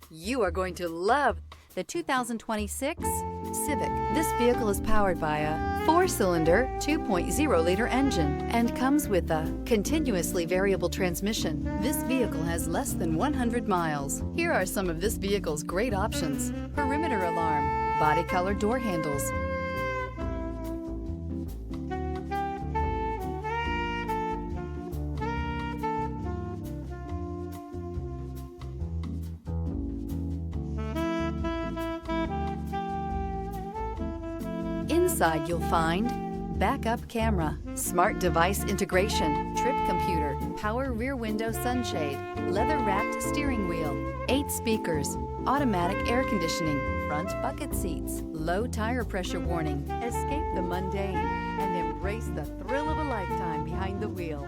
You are going to love the 2026 Civic. This vehicle is powered by a 4-cylinder, 2.0-liter engine and comes with a continuously variable transmission. This vehicle has less than 100 miles. Here are some of this vehicle's great options: perimeter alarm, body color door handles, Inside you'll find backup camera, smart device integration, trip computer, power rear window sunshade, leather-wrapped steering wheel, 8 speakers, automatic air conditioning, front bucket seats, low tire pressure warning. Escape the mundane and embrace the thrill of a lifetime behind the wheel.